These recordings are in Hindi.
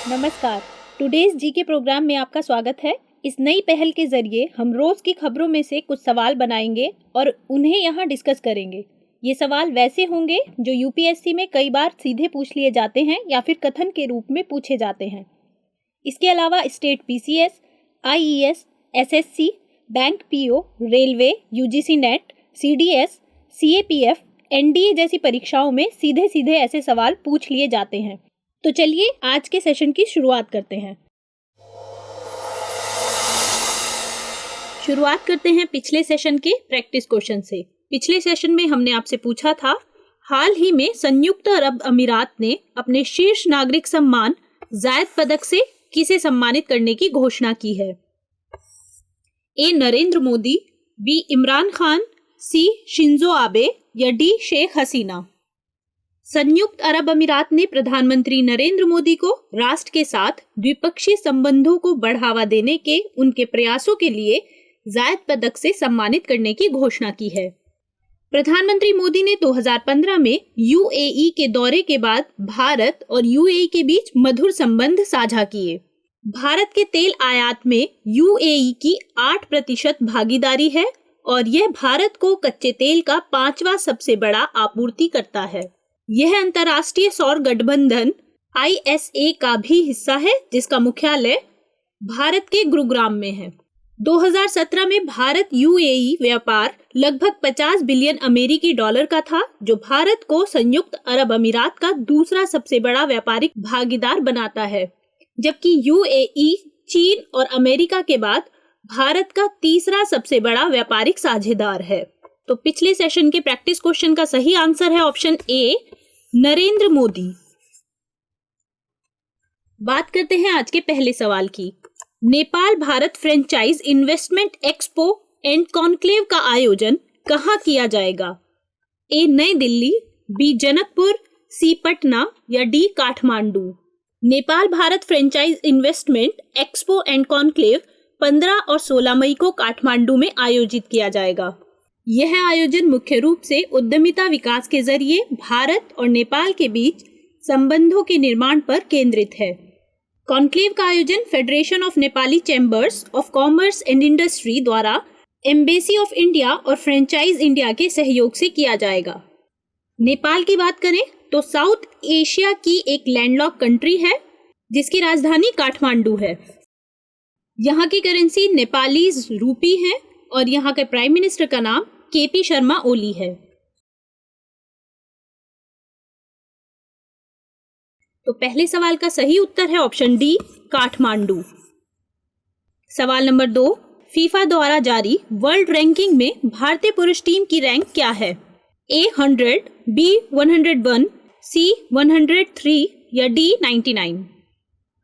नमस्कार। टुडेज जी के प्रोग्राम में आपका स्वागत है। इस नई पहल के जरिए हम रोज की खबरों में से कुछ सवाल बनाएंगे और उन्हें यहाँ डिस्कस करेंगे। ये सवाल वैसे होंगे जो यूपीएससी में कई बार सीधे पूछ लिए जाते हैं या फिर कथन के रूप में पूछे जाते हैं। इसके अलावा state PCS, IES, SSC, bank PO, railway, UGC net, CDS, CAPF, NDA जैसी परीक्षाओं में सीधे सीधे ऐसे सवाल पूछ लिए जाते हैं। तो चलिए आज के सेशन की शुरुआत करते हैं। शुरुआत करते हैं पिछले सेशन के प्रैक्टिस क्वेश्चन से। पिछले सेशन में हमने आपसे पूछा था, हाल ही में संयुक्त अरब अमीरात ने अपने शीर्ष नागरिक सम्मान जायद पदक से किसे सम्मानित करने की घोषणा की है? ए नरेंद्र मोदी, बी इमरान खान, सी शिंजो आबे या डी शेख हसीना। संयुक्त अरब अमीरात ने प्रधानमंत्री नरेंद्र मोदी को राष्ट्र के साथ द्विपक्षीय संबंधों को बढ़ावा देने के उनके प्रयासों के लिए जायद पदक से सम्मानित करने की घोषणा की है। प्रधानमंत्री मोदी ने 2015 में यूएई के दौरे के बाद भारत और यूएई के बीच मधुर संबंध साझा किए। भारत के तेल आयात में यूएई की 8% भागीदारी है और यह भारत को कच्चे तेल का 5वां सबसे बड़ा आपूर्तिकर्ता है। यह अंतर्राष्ट्रीय सौर गठबंधन ISA का भी हिस्सा है, जिसका मुख्यालय भारत के गुरुग्राम में है। 2017 में भारत यूएई व्यापार लगभग 50 बिलियन अमेरिकी डॉलर का था, जो भारत को संयुक्त अरब अमीरात का दूसरा सबसे बड़ा व्यापारिक भागीदार बनाता है, जबकि यूएई चीन और अमेरिका के बाद भारत का तीसरा सबसे बड़ा व्यापारिक साझेदार है। तो पिछले सेशन के प्रैक्टिस क्वेश्चन का सही आंसर है ऑप्शन ए, नरेंद्र मोदी। बात करते हैं आज के पहले सवाल की। Nepal Bharat franchise investment expo and conclave का आयोजन कहाँ किया जाएगा? ए नई दिल्ली, बी जनकपुर, सी पटना या D Kathmandu. Nepal Bharat franchise investment expo and conclave 15 और 16 मई को काठमांडू में आयोजित किया जाएगा। यह आयोजन मुख्य रूप से उद्यमिता विकास के जरिए भारत और नेपाल के बीच संबंधों के निर्माण पर केंद्रित है। कॉन्क्लेव का आयोजन federation of Nepali chambers of commerce and industry द्वारा एम्बेसी ऑफ इंडिया और फ्रेंचाइज इंडिया के सहयोग से किया जाएगा। नेपाल की बात करें तो साउथ एशिया की एक लैंडलॉक कंट्री है, जिसकी राजधानी काठमांडू है। यहाँ की करेंसी नेपालीज रूपी है और यहाँ के प्राइम मिनिस्टर का नाम केपी शर्मा ओली है। तो पहले सवाल का सही उत्तर है ऑप्शन डी, काठमांडू। सवाल नंबर 2, फीफा द्वारा जारी वर्ल्ड रैंकिंग में भारतीय पुरुष टीम की रैंक क्या है? ए 100, बी 101, सी 103 या डी 99।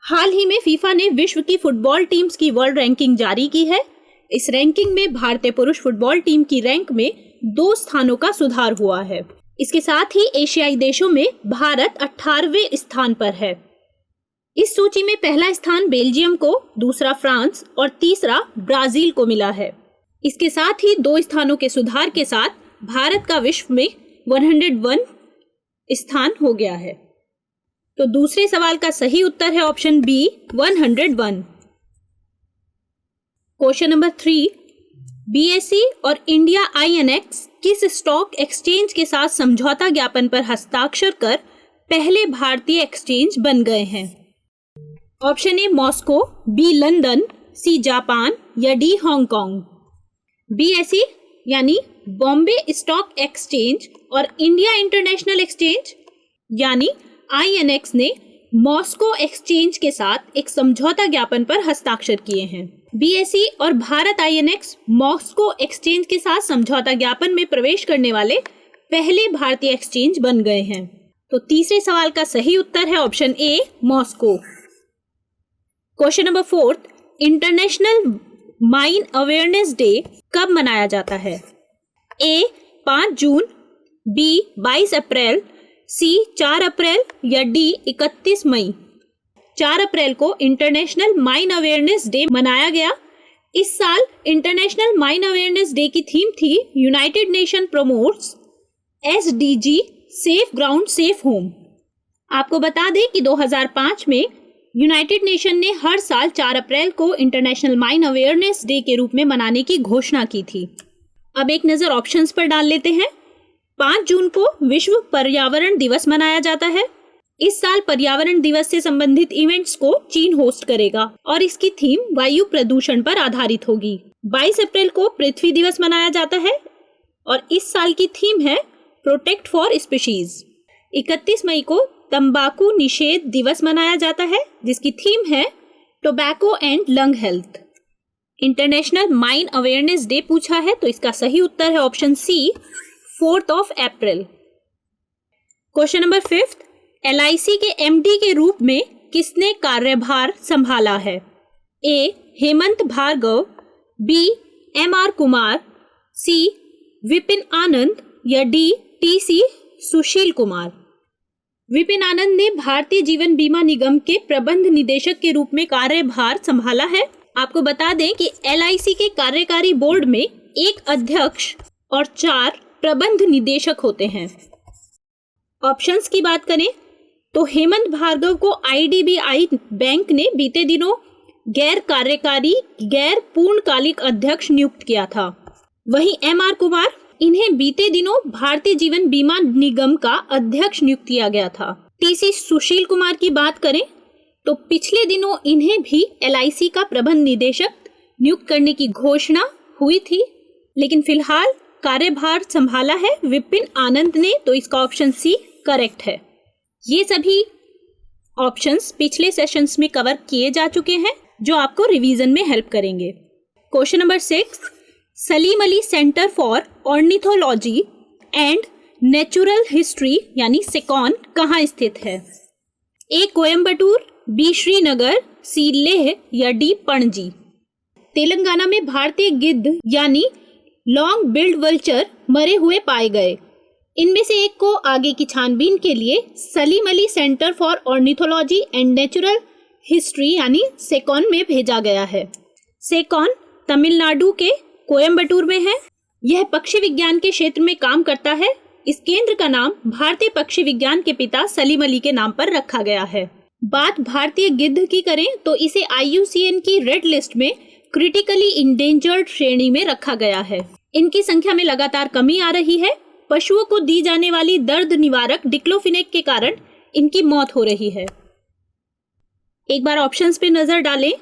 हाल ही में फीफा ने विश्व की फुटबॉल टीम्स की वर्ल्ड रैंकिंग जारी की है। इस रैंकिंग में भारतीय पुरुष फुटबॉल टीम की रैंक में 2 स्थानों का सुधार हुआ है। इसके साथ ही एशियाई देशों में भारत 18वें स्थान पर है। इस सूची में पहला स्थान बेल्जियम को, दूसरा फ्रांस और तीसरा ब्राजील को मिला है। इसके साथ ही 2 स्थानों के सुधार के साथ भारत का विश्व में 101 स्थान हो गया है। तो दूसरे सवाल का सही उत्तर है option B, 101। Question number 3, BSE और इंडिया आईएनएक्स किस स्टॉक एक्सचेंज के साथ समझौता ज्ञापन पर हस्ताक्षर कर पहले भारतीय एक्सचेंज बन गए हैं? Option A Moscow, B London, C Japan या डी हांगकांग। बीएसई यानी बॉम्बे स्टॉक एक्सचेंज और इंडिया इंटरनेशनल एक्सचेंज यानी आईएनएक्स ने मॉस्को एक्सचेंज के साथ एक समझौता ज्ञापन पर हस्ताक्षर किए हैं। बीएसई और भारत आईएनएक्स मॉस्को एक्सचेंज के साथ समझौता ज्ञापन में प्रवेश करने वाले पहले भारतीय एक्सचेंज बन गए हैं। तो तीसरे सवाल का सही उत्तर है option A, Moscow. Question number 4, international mine awareness day कब मनाया जाता है? ए 5 जून, बी 22 अप्रैल, सी 4 अप्रैल या डी 31 मई। 4 अप्रैल को इंटरनेशनल माइन अवेयरनेस डे मनाया गया। इस साल इंटरनेशनल माइन अवेयरनेस डे की थीम थी United nation promotes SDG safe ground safe home. आपको बता दें कि 2005 में यूनाइटेड नेशन ने हर साल 4 अप्रैल को इंटरनेशनल माइन अवेयरनेस डे के रूप में मनाने की घोषणा की थी। अब एक नजर ऑप्शंस पर डाल लेते हैं। 5 जून को विश्व पर्यावरण दिवस मनाया जाता है। इस साल पर्यावरण दिवस से संबंधित इवेंट्स को चीन होस्ट करेगा और इसकी थीम वायु प्रदूषण पर आधारित होगी। 22 अप्रैल को पृथ्वी दिवस मनाया जाता है और इस साल की थीम है प्रोटेक्ट फॉर स्पीशीज। 31 मई को तंबाकू निषेध दिवस मनाया जाता है जिसकी थीम है tobacco and lung health. International mine awareness day पूछा है तो इसका सही उत्तर है ऑप्शन सी 4 अप्रैल। क्वेश्चन नंबर 5, LIC के MD के रूप में किसने कार्यभार संभाला है? ए Hemant Bhargava, B MR Kumar, C Vipin आनंद या D TC सुशील कुमार। विपिन आनंद ने भारतीय जीवन बीमा निगम के प्रबंध निदेशक के रूप में कार्यभार संभाला है। आपको बता दें कि LIC के कार्यकारी बोर्ड में 1 अध्यक्ष और 4 प्रबंध निदेशक होते हैं। ऑप्शंस की बात करें तो हेमंत भार्गव को IDBI बैंक ने बीते दिनों गैर कार्यकारी गैर पूर्णकालिक अध्यक्ष नियुक्त किया था। वहीं MR कुमार, इन्हें बीते दिनों भारतीय जीवन बीमा निगम का अध्यक्ष नियुक्त किया गया था। TC सुशील कुमार की बात करें तो पिछले दिनों इन्हें भी LIC का प्रबंध निदेशक नियुक्त करने की घोषणा हुई थी, लेकिन फिलहाल कार्यभार संभाला है विपिन आनंद ने, तो इसका ऑप्शन सी करेक्ट है। ये सभी ऑप्शंस पिछले सेशंस में कवर किए जा चुके हैं जो आपको रिवीजन में हेल्प करेंगे। Question number 6, Salim Ali centre for ornithology and natural history यानी सेकॉन कहाँ स्थित है? ए कोयम्बटूर, बी श्रीनगर, सी लेह या डी पणजी। तेलंगाना में भारतीय गिद्ध यानी लॉन्ग बिल्ड वल्चर मरे हुए पाए गए। इनमें से एक को आगे की छानबीन के लिए Salim Ali centre for ornithology and natural history यानी सेकॉन में भेजा गया है। सेकॉन तमिलनाडु के कोयम्बटूर में है। यह पक्षी विज्ञान के क्षेत्र में काम करता है। इस केंद्र का नाम भारतीय पक्षी विज्ञान के पिता सलीम अली के नाम पर रखा गया है। बात भारतीय गिद्ध की करें तो इसे IUCN की रेड लिस्ट में क्रिटिकली इंडेंजर्ड श्रेणी में रखा गया है। इनकी संख्या में लगातार कमी आ रही है। पशुओं को दी जाने वाली दर्द निवारक डिक्लोफिनेक के कारण इनकी मौत हो रही है। एक बार ऑप्शंस पे नजर डालें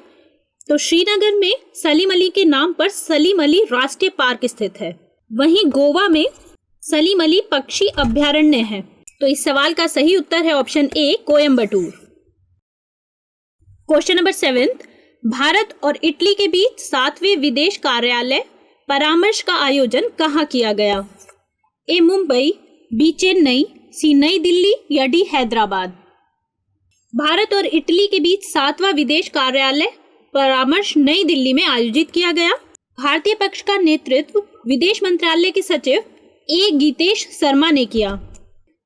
तो श्रीनगर में सलीम अली के नाम पर सलीम अली राष्ट्रीय पार्क स्थित है। वहीं गोवा में सलीम अली पक्षी अभयारण्य है। तो इस सवाल का सही उत्तर है ऑप्शन ए कोयम्बटूर। क्वेश्चन नंबर 7, भारत और इटली के बीच 7वें विदेश कार्यालय परामर्श का आयोजन कहाँ किया गया? ए मुंबई, बी चेन्नई, सी नई दिल्ली या डी हैदराबाद। भारत और इटली के बीच 7वां विदेश कार्यालय परामर्श नई दिल्ली में आयोजित किया गया। भारतीय पक्ष का नेतृत्व विदेश मंत्रालय के सचिव ए गीतेश शर्मा ने किया।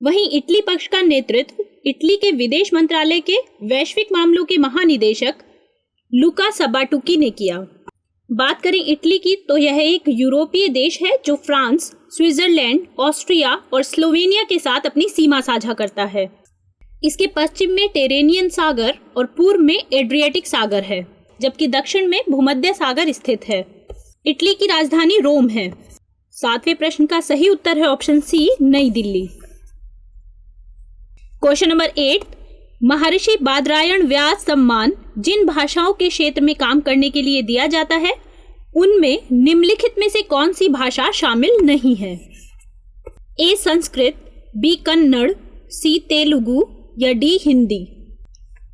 वहीं इटली पक्ष का नेतृत्व इटली के विदेश मंत्रालय के वैश्विक मामलों के महानिदेशक लुका सबाटुकी ने किया। बात करें इटली की तो यह एक यूरोपीय देश है जो फ्रांस, स्विट्जरलैंड, ऑस्ट्रिया और स्लोवेनिया के साथ अपनी सीमा साझा करता है। इसके पश्चिम में टेरेनियन सागर और पूर्व में एड्रियाटिक सागर है, जबकि दक्षिण में भूमध्य सागर स्थित है। इटली की राजधानी रोम है। 7वें प्रश्न का सही उत्तर है ऑप्शन सी नई दिल्ली। क्वेश्चन नंबर 8, महर्षि बादरायण व्यास सम्मान जिन भाषाओं के क्षेत्र में काम करने के लिए दिया जाता है उनमें निम्नलिखित में से कौन सी भाषा शामिल नहीं है? ए संस्कृत, बी कन्नड़, सी तेलुगु या डी हिंदी।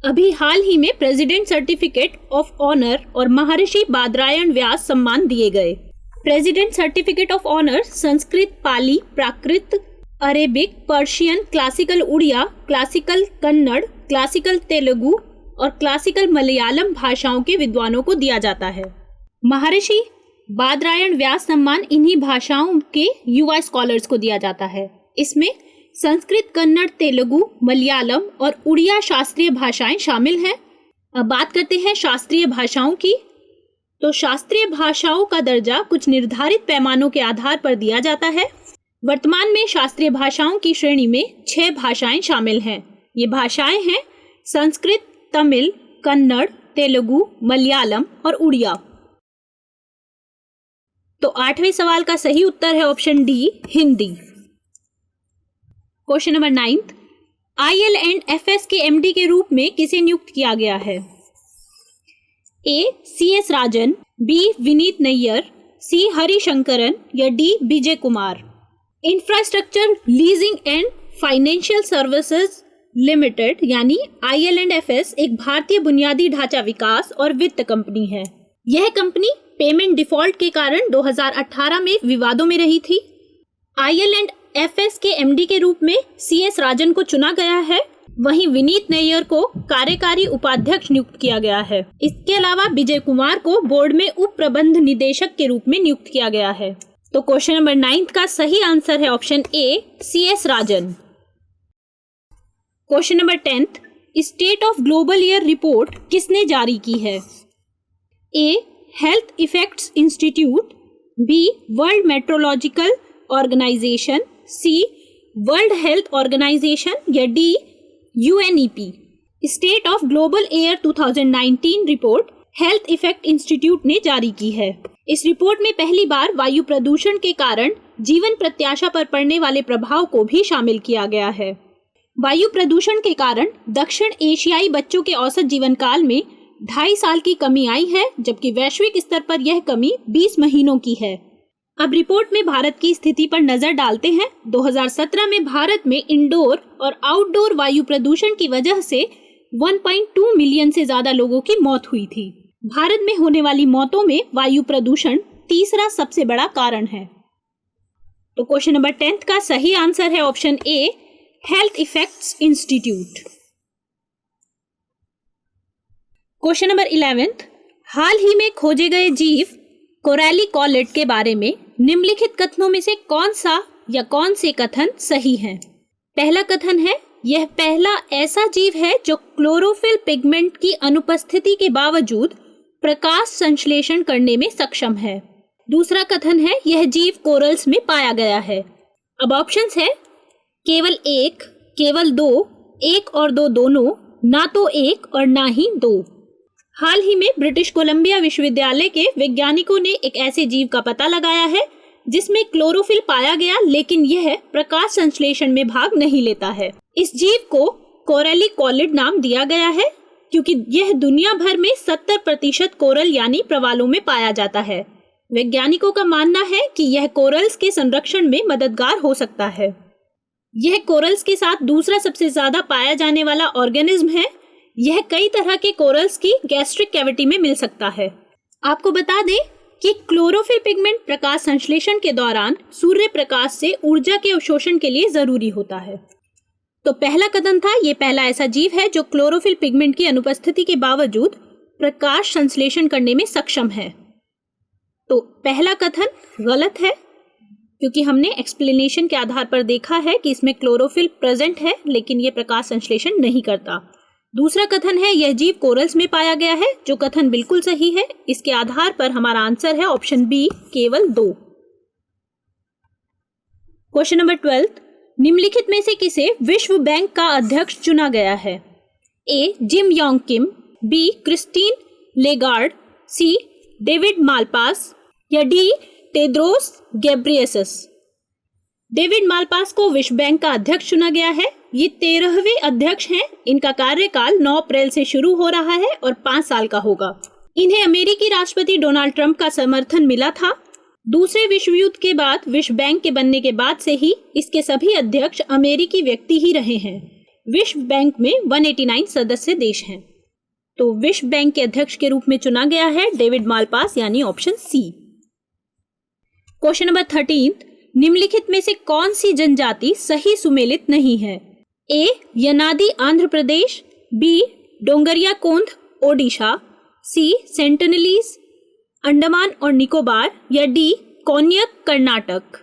अभी हाल ही में प्रेसिडेंट सर्टिफिकेट ऑफ ऑनर और महर्षि बादरायण व्यास सम्मान दिए गए। President certificate of honour Sanskrit, Pali, Prakrit, Arabic, Persian, classical Odia, classical Kannada, classical Telugu और क्लासिकल मलयालम भाषाओं के विद्वानों को दिया जाता है। महर्षि बादरायण व्यास सम्मान इन्हीं भाषाओं के युवा स्कॉलर्स को दिया जाता है। इसमें संस्कृत, कन्नड़, तेलुगु, मलयालम और उड़िया शास्त्रीय भाषाएं शामिल हैं। अब बात करते हैं शास्त्रीय भाषाओं की। तो शास्त्रीय भाषाओं का दर्जा कुछ निर्धारित पैमानों के आधार पर दिया जाता है। वर्तमान में शास्त्रीय भाषाओं की श्रेणी में 6 भाषाएं शामिल हैं। ये भाषाएं हैं संस्कृत, तमिल, कन्नड़, तेलुगु, मलयालम और उड़िया। तो 8वें सवाल का सही उत्तर है option D, Hindi. Question number 9, IL&FS के MD के रूप में किसे नियुक्त किया गया है? A CS Rajan, B Vineet Nayar, C Harishankaran या D Vijay Kumar. Infrastructure leasing and financial services limited यानी IL&FS एक भारतीय बुनियादी ढांचा विकास और वित्त कंपनी है। यह कंपनी पेमेंट डिफॉल्ट के कारण 2018 में विवादों में रही थी। IL&FS के MD के रूप में CS राजन को चुना गया है, वहीं विनीत नैयर को कार्यकारी उपाध्यक्ष नियुक्त किया गया है। इसके अलावा विजय कुमार को बोर्ड में उप प्रबंध निदेशक के रूप में नियुक्त किया गया है। तो क्वेश्चन नंबर 9 का सही आंसर है option A, CS Rajan. Question number 10, state of global year report किसने जारी की है? A health effects institute, B world meteorological organisation, C world health organisation या D UNEP। State of global air 2019 report health effect institute ने जारी की है। इस रिपोर्ट में पहली बार वायु प्रदूषण के कारण जीवन प्रत्याशा पर पड़ने वाले प्रभाव को भी शामिल किया गया है। वायु प्रदूषण के कारण दक्षिण एशियाई बच्चों के औसत जीवन काल में 2.5 साल की कमी आई है, जबकि वैश्विक स्तर पर यह कमी 20 महीनों की है। अब रिपोर्ट में भारत की स्थिति पर नजर डालते हैं। 2017 में भारत में इंडोर और आउटडोर वायु प्रदूषण की वजह से 1.2 मिलियन से ज्यादा लोगों की मौत हुई थी। भारत में होने वाली मौतों में वायु प्रदूषण तीसरा सबसे बड़ा कारण है। तो क्वेश्चन नंबर 10 का सही आंसर है ऑप्शन ए, health effects institute. Question number 11, हाल ही में खोजे गए जीव कोरैली कॉलेट के बारे में निम्नलिखित कथनों में से कौन सा या कौन से कथन सही हैं? पहला कथन है, यह पहला ऐसा जीव है जो क्लोरोफिल पिगमेंट की अनुपस्थिति के बावजूद प्रकाश संश्लेषण करने में सक्षम है। दूसरा कथन है, यह जीव कोरल्स में पाया गया है। अब ऑप्शंस है, केवल एक, केवल दो, एक और दो दोनों, ना तो एक और ना ही दो। हाल ही में ब्रिटिश कोलंबिया विश्वविद्यालय के वैज्ञानिकों ने एक ऐसे जीव का पता लगाया है जिसमें क्लोरोफिल पाया गया, लेकिन यह प्रकाश संश्लेषण में भाग नहीं लेता है। इस जीव को कोरैली कॉलिड नाम दिया गया है क्योंकि यह दुनिया भर में 70% कोरल यानी प्रवालों में पाया जाता है। वैज्ञानिकों का मानना है कि यह कोरल्स के संरक्षण में मददगार हो सकता है। यह कोरल्स के साथ दूसरा सबसे ज्यादा पाया जाने वाला ऑर्गेनिज्म है। यह कई तरह के कोरल्स की गैस्ट्रिक कैविटी में मिल सकता है। आपको बता दें कि क्लोरोफिल पिगमेंट प्रकाश संश्लेषण के दौरान सूर्य प्रकाश से ऊर्जा के अवशोषण के लिए जरूरी होता है। तो पहला कथन था, ये पहला ऐसा जीव है जो क्लोरोफिल पिगमेंट की अनुपस्थिति के बावजूद प्रकाश संश्लेषण करने में सक्षम है। तो पहला कथन गलत है क्योंकि हमने एक्सप्लेनेशन के आधार पर देखा है कि इसमें क्लोरोफिल प्रेजेंट है लेकिन ये प्रकाश संश्लेषण नहीं करता। दूसरा कथन है, यह जीव कोरल्स में पाया गया है, जो कथन बिल्कुल सही है। इसके आधार पर हमारा आंसर है ऑप्शन बी, केवल दो। क्वेश्चन नंबर 12, निम्नलिखित में से किसे विश्व बैंक का अध्यक्ष चुना गया है? A Jim Yong Kim, B Christine Lagarde, C David Malpass या D Tedros Ghebreyesus. David Malpass को विश्व बैंक का अध्यक्ष चुना गया है। ये 13वें अध्यक्ष हैं। इनका कार्यकाल 9 अप्रैल से शुरू हो रहा है और 5 साल का होगा। इन्हें अमेरिकी राष्ट्रपति डोनाल्ड ट्रंप का समर्थन मिला था। दूसरे विश्व युद्ध के बाद विश्व बैंक के बनने के बाद से ही इसके सभी अध्यक्ष अमेरिकी व्यक्ति ही रहे हैं। विश्व बैंक में 189 सदस्य देश हैं। तो विश्व बैंक के अध्यक्ष के रूप में चुना गया है डेविड मालपास यानी ऑप्शन सी। क्वेश्चन नंबर 13, निम्नलिखित में से कौन सी जनजाति सही सुमेलित नहीं है? ए यनादी आंध्र प्रदेश, बी डोंगरिया कोंध ओडिशा, सी सेंटिनलीज अंडमान और निकोबार या डी कोन्यक कर्नाटक।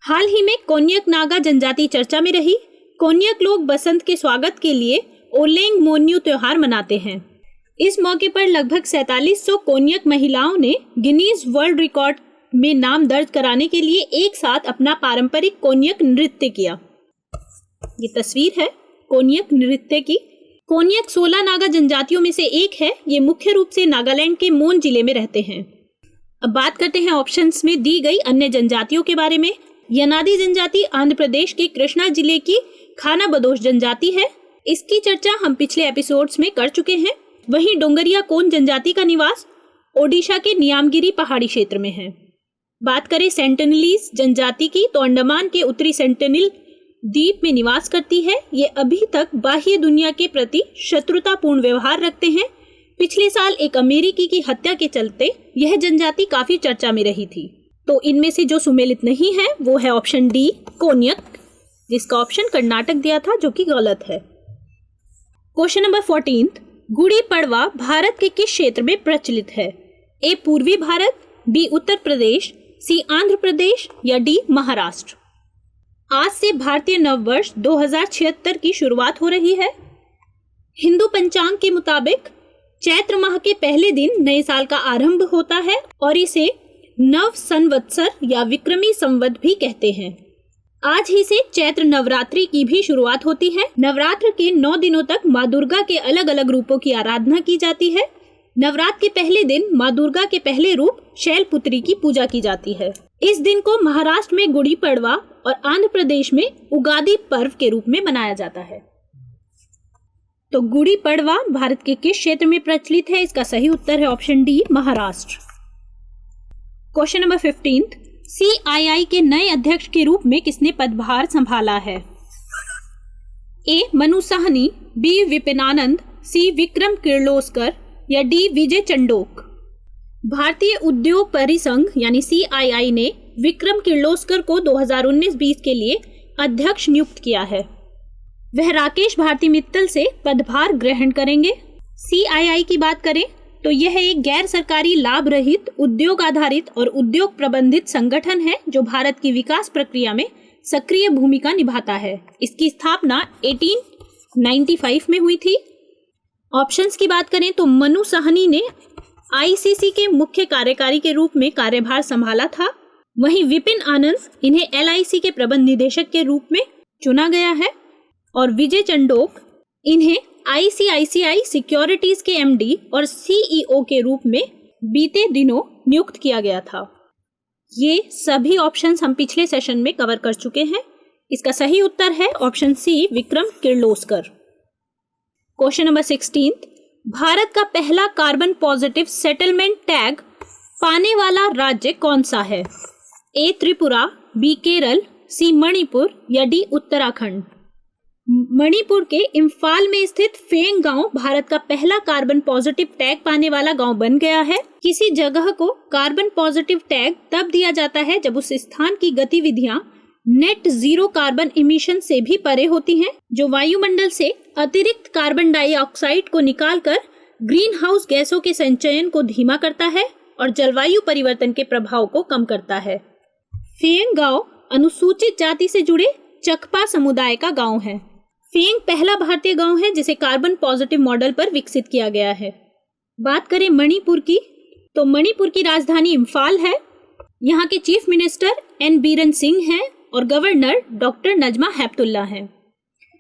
हाल ही में कोन्यक नागा जनजाति चर्चा में रही। कोन्यक लोग बसंत के स्वागत के लिए ओलेंग मोन्यू त्योहार मनाते हैं। इस मौके पर लगभग 4700 कोन्यक महिलाओं ने गिनीज वर्ल्ड रिकॉर्ड में नाम दर्ज कराने के लिए एक साथ अपना पारंपरिक कोन्यक नृत्य किया। ये तस्वीर है कोन्यक नृत्य की। कोन्याक 16 नागा जनजातियों में से एक है। ये मुख्य रूप से नागालैंड के मोन जिले में रहते हैं। अब बात करते हैं ऑप्शंस में दी गई अन्य जनजातियों के बारे में। यनादी जनजाति आंध्र प्रदेश के कृष्णा जिले की खाना बदोश जनजाति है। इसकी चर्चा हम पिछले एपिसोड्स में कर चुके हैं। वहीं डोंगरिया कोन जनजाति का निवास ओडिशा के नियामगिरी पहाड़ी क्षेत्र में है। बात करें सेंटिनलीज जनजाति की, तो अंडमान के उत्तरी सेंटिनल द्वीप में निवास करती है। ये अभी तक बाह्य दुनिया के प्रति शत्रुतापूर्ण व्यवहार रखते हैं। पिछले साल एक अमेरिकी की हत्या के चलते यह जनजाति काफी चर्चा में रही थी। तो इनमें से जो सुमेलित नहीं है वो है ऑप्शन डी कोन्यक, जिसका ऑप्शन कर्नाटक दिया था, जो कि गलत है। क्वेश्चन नंबर 14, गुड़ी पड़वा भारत के किस क्षेत्र में प्रचलित है? ए पूर्वी भारत, बी उत्तर प्रदेश, सी आंध्र प्रदेश या डी महाराष्ट्र। आज से भारतीय नववर्ष 2076 की शुरुआत हो रही है। हिंदू पंचांग के मुताबिक चैत्र माह के पहले दिन नए साल का आरंभ होता है और इसे नव संवत्सर या विक्रमी संवत भी कहते हैं। आज ही से चैत्र नवरात्रि की भी शुरुआत होती है। नवरात्र के 9 दिनों तक माँ दुर्गा के अलग अलग रूपों की आराधना की जाती है। नवरात्र के पहले दिन माँ दुर्गा के पहले रूप शैलपुत्री की पूजा की जाती है। इस दिन को महाराष्ट्र में गुड़ी पड़वा और आंध्र प्रदेश में उगादी पर्व के रूप में मनाया जाता है। तो गुड़ी पड़वा भारत के किस क्षेत्र में प्रचलित है? इसका सही उत्तर है option D Maharashtra. Question number 15, CII के नए अध्यक्ष के रूप में किसने पदभार संभाला है? ए मनु साहनी, बी विपिनानंद, सी विक्रम किर्लोस्कर या डी विजय चंडोक। भारतीय उद्योग परिसंघ यानी CII ने विक्रम किर्लोस्कर को 2019-20 के लिए अध्यक्ष नियुक्त किया है। वह राकेश भारती मित्तल से पदभार ग्रहण करेंगे। CII की बात करें तो यह एक गैर सरकारी लाभ रहित उद्योग आधारित और उद्योग प्रबंधित संगठन है जो भारत की विकास प्रक्रिया में सक्रिय भूमिका निभाता है। इसकी स्थापना 1895 में हुई थी। ऑप्शंस की बात करें तो मनु साहनी ने ICC के मुख्य कार्यकारी के रूप में कार्यभार संभाला था। वहीं विपिन आनंद इन्हें LIC के प्रबंध निदेशक के रूप में चुना गया है और विजय चंडोक इन्हें ICICI सिक्योरिटीज के MD और CEO के रूप में बीते दिनों नियुक्त किया गया था। ये सभी ऑप्शंस हम पिछले सेशन में कवर कर चुके हैं। इसका सही उत्तर है option C Vikram Kirloskar. Question number 16, Bharat का पहला कार्बन पॉजिटिव सेटलमेंट टैग पाने वाला राज्य कौन सा है? ए त्रिपुरा, बी केरल, सी मणिपुर या डी उत्तराखंड। मणिपुर के इम्फाल में स्थित फेंग गांव भारत का पहला कार्बन पॉजिटिव टैग पाने वाला गांव बन गया है। किसी जगह को कार्बन पॉजिटिव टैग तब दिया जाता है जब उस स्थान की गतिविधियां नेट जीरो कार्बन इमिशन से भी परे होती हैं, जो वायुमंडल से अतिरिक्त कार्बन डाइऑक्साइड को निकालकर ग्रीन हाउस गैसों के संचयन को धीमा करता है और जलवायु परिवर्तन के प्रभाव को कम करता है। फेंग गांव अनुसूचित जाति से जुड़े चकपा समुदाय का गांव है। फेंग पहला भारतीय गांव है जिसे कार्बन पॉजिटिव मॉडल पर विकसित किया गया है। बात करें मणिपुर की, तो मणिपुर की राजधानी इम्फाल है। यहाँ के chief minister N Biren Singh हैं और गवर्नर डॉक्टर नजमा हेपतुल्ला हैं।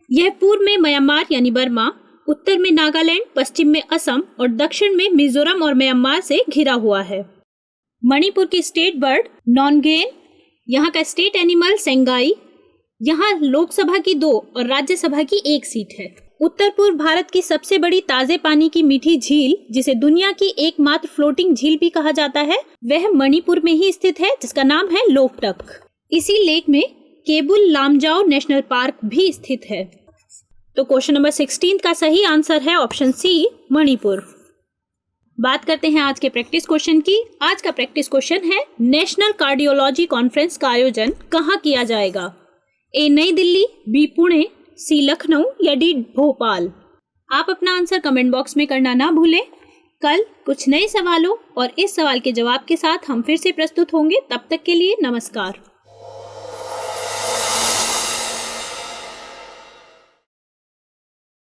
यह पूर्व में म्यांमार यानी बर्मा, उत्तर में नागालैंड, पश्चिम में असम और दक्षिण में मिजोरम और म्यांमार से घिरा हुआ है। मणिपुर की स्टेट बर्ड नॉनगेन, यहाँ का स्टेट एनिमल सेंगाई। यहाँ लोकसभा की 2 और राज्यसभा की 1 सीट है। उत्तर पूर्व भारत की सबसे बड़ी ताजे पानी की मीठी झील, जिसे दुनिया की एकमात्र फ्लोटिंग झील भी कहा जाता है, वह मणिपुर में ही स्थित है, जिसका नाम है लोकटक। इसी लेक में केबुल लामजाओ नेशनल पार्क भी स्थित है। तो क्वेश्चन नंबर 16 का सही आंसर है ऑप्शन सी मणिपुर। बात करते हैं आज के प्रैक्टिस क्वेश्चन की। आज का प्रैक्टिस क्वेश्चन है, नेशनल कार्डियोलॉजी कॉन्फ्रेंस का आयोजन कहाँ किया जाएगा? ए नई दिल्ली, बी पुणे, सी लखनऊ या डी भोपाल। आप अपना आंसर कमेंट बॉक्स में करना ना भूलें। कल कुछ नए सवालों और इस सवाल के जवाब के साथ हम फिर से प्रस्तुत होंगे। तब तक के लिए नमस्कार।